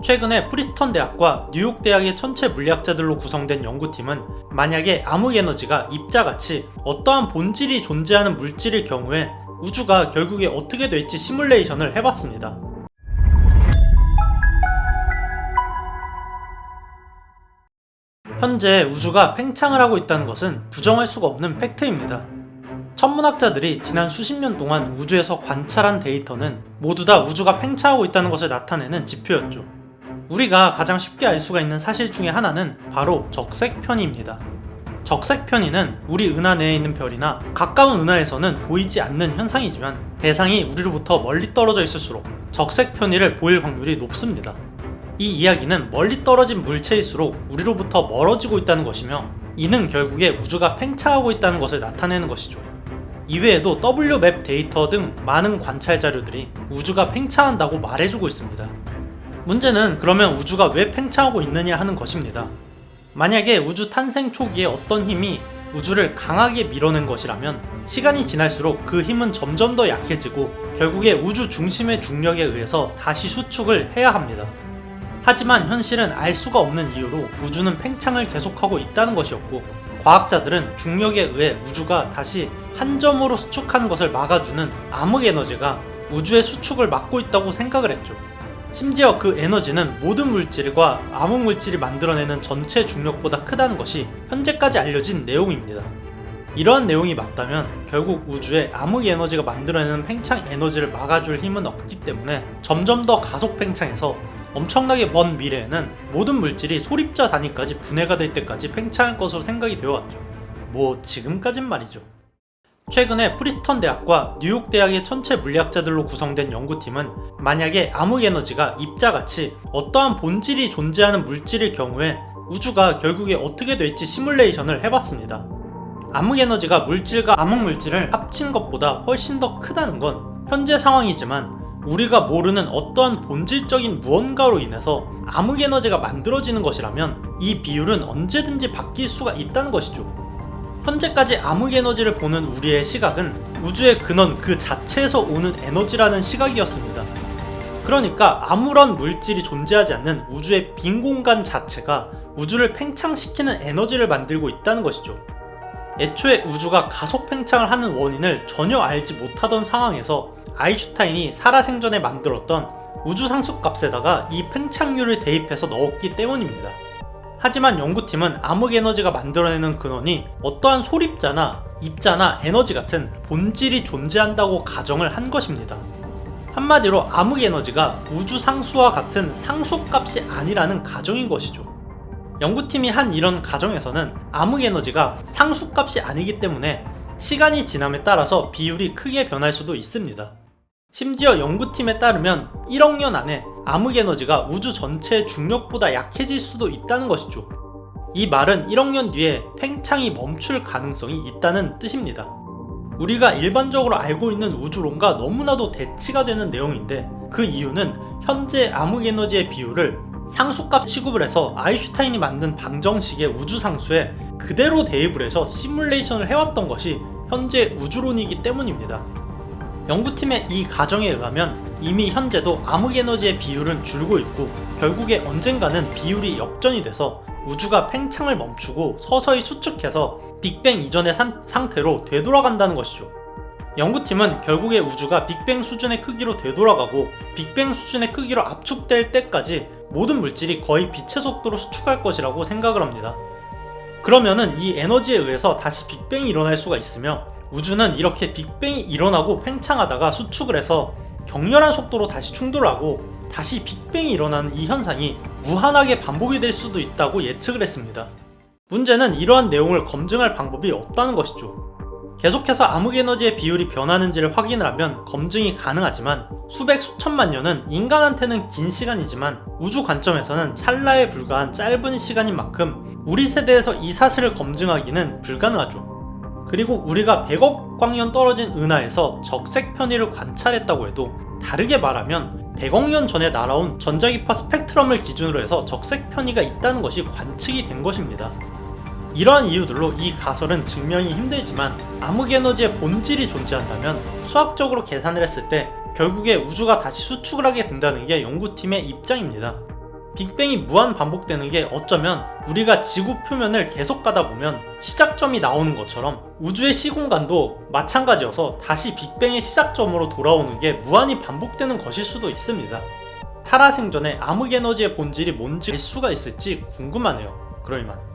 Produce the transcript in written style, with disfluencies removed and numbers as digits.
최근에 프리스턴 대학과 뉴욕 대학의 천체 물리학자들로 구성된 연구팀은 만약에 암흑에너지가 입자같이 어떠한 본질이 존재하는 물질일 경우에 우주가 결국에 어떻게 될지 시뮬레이션을 해봤습니다. 현재 우주가 팽창을 하고 있다는 것은 부정할 수가 없는 팩트입니다. 천문학자들이 지난 수십 년 동안 우주에서 관찰한 데이터는 모두 다 우주가 팽창하고 있다는 것을 나타내는 지표였죠. 우리가 가장 쉽게 알 수가 있는 사실 중에 하나는 바로 적색편이입니다. 적색편이는 우리 은하 내에 있는 별이나 가까운 은하에서는 보이지 않는 현상이지만 대상이 우리로부터 멀리 떨어져 있을수록 적색편이를 보일 확률이 높습니다. 이 이야기는 멀리 떨어진 물체일수록 우리로부터 멀어지고 있다는 것이며 이는 결국에 우주가 팽창하고 있다는 것을 나타내는 것이죠. 이외에도 WMAP 데이터 등 많은 관찰 자료들이 우주가 팽창한다고 말해주고 있습니다. 문제는 그러면 우주가 왜 팽창하고 있느냐 하는 것입니다. 만약에 우주 탄생 초기에 어떤 힘이 우주를 강하게 밀어낸 것이라면 시간이 지날수록 그 힘은 점점 더 약해지고 결국에 우주 중심의 중력에 의해서 다시 수축을 해야 합니다. 하지만 현실은 알 수가 없는 이유로 우주는 팽창을 계속하고 있다는 것이었고 과학자들은 중력에 의해 우주가 다시 한 점으로 수축하는 것을 막아주는 암흑에너지가 우주의 수축을 막고 있다고 생각을 했죠. 심지어 그 에너지는 모든 물질과 암흑물질이 만들어내는 전체 중력보다 크다는 것이 현재까지 알려진 내용입니다. 이러한 내용이 맞다면 결국 우주에 암흑에너지가 만들어내는 팽창 에너지를 막아줄 힘은 없기 때문에 점점 더 가속 팽창해서 엄청나게 먼 미래에는 모든 물질이 소립자 단위까지 분해가 될 때까지 팽창할 것으로 생각이 되어왔죠. 뭐 지금까진 말이죠. 최근에 프리스턴 대학과 뉴욕 대학의 천체 물리학자들로 구성된 연구팀은 만약에 암흑에너지가 입자같이 어떠한 본질이 존재하는 물질일 경우에 우주가 결국에 어떻게 될지 시뮬레이션을 해봤습니다. 암흑에너지가 물질과 암흑물질을 합친 것보다 훨씬 더 크다는 건 현재 상황이지만 우리가 모르는 어떠한 본질적인 무언가로 인해서 암흑에너지가 만들어지는 것이라면 이 비율은 언제든지 바뀔 수가 있다는 것이죠. 현재까지 암흑에너지를 보는 우리의 시각은 우주의 근원 그 자체에서 오는 에너지라는 시각이었습니다. 그러니까 아무런 물질이 존재하지 않는 우주의 빈 공간 자체가 우주를 팽창시키는 에너지를 만들고 있다는 것이죠. 애초에 우주가 가속 팽창을 하는 원인을 전혀 알지 못하던 상황에서 아인슈타인이 살아생전에 만들었던 우주 상수값에다가 이 팽창률을 대입해서 넣었기 때문입니다. 하지만 연구팀은 암흑에너지가 만들어내는 근원이 어떠한 소립자나 입자나 에너지 같은 본질이 존재한다고 가정을 한 것입니다. 한마디로 암흑에너지가 우주 상수와 같은 상수값이 아니라는 가정인 것이죠. 연구팀이 한 이런 가정에서는 암흑에너지가 상수값이 아니기 때문에 시간이 지남에 따라서 비율이 크게 변할 수도 있습니다. 심지어 연구팀에 따르면 1억 년 안에 암흑에너지가 우주 전체의 중력보다 약해질 수도 있다는 것이죠. 이 말은 1억 년 뒤에 팽창이 멈출 가능성이 있다는 뜻입니다. 우리가 일반적으로 알고 있는 우주론과 너무나도 대치가 되는 내용인데 그 이유는 현재 암흑에너지의 비율을 상수값 취급을 해서 아인슈타인이 만든 방정식의 우주상수에 그대로 대입을 해서 시뮬레이션을 해왔던 것이 현재 우주론이기 때문입니다. 연구팀의 이 가정에 의하면 이미 현재도 암흑에너지의 비율은 줄고 있고 결국에 언젠가는 비율이 역전이 돼서 우주가 팽창을 멈추고 서서히 수축해서 빅뱅 이전의 상태로 되돌아간다는 것이죠. 연구팀은 결국에 우주가 빅뱅 수준의 크기로 되돌아가고 빅뱅 수준의 크기로 압축될 때까지 모든 물질이 거의 빛의 속도로 수축할 것이라고 생각을 합니다. 그러면은 이 에너지에 의해서 다시 빅뱅이 일어날 수가 있으며 우주는 이렇게 빅뱅이 일어나고 팽창하다가 수축을 해서 격렬한 속도로 다시 충돌하고 다시 빅뱅이 일어나는 이 현상이 무한하게 반복이 될 수도 있다고 예측을 했습니다. 문제는 이러한 내용을 검증할 방법이 없다는 것이죠. 계속해서 암흑에너지의 비율이 변하는지를 확인을 하면 검증이 가능하지만 수백 수천만 년은 인간한테는 긴 시간이지만 우주 관점에서는 찰나에 불과한 짧은 시간인 만큼 우리 세대에서 이 사실을 검증하기는 불가능하죠. 그리고 우리가 100억 광년 떨어진 은하에서 적색 편의를 관찰했다고 해도 다르게 말하면 100억 년 전에 날아온 전자기파 스펙트럼을 기준으로 해서 적색 편의가 있다는 것이 관측이 된 것입니다. 이러한 이유들로 이 가설은 증명이 힘들지만 암흑에너지의 본질이 존재한다면 수학적으로 계산을 했을 때 결국에 우주가 다시 수축을 하게 된다는 게 연구팀의 입장입니다. 빅뱅이 무한 반복되는 게 어쩌면 우리가 지구 표면을 계속 가다 보면 시작점이 나오는 것처럼 우주의 시공간도 마찬가지여서 다시 빅뱅의 시작점으로 돌아오는 게 무한히 반복되는 것일 수도 있습니다. 살아생전에 암흑에너지의 본질이 뭔지 알 수가 있을지 궁금하네요. 그럴 만.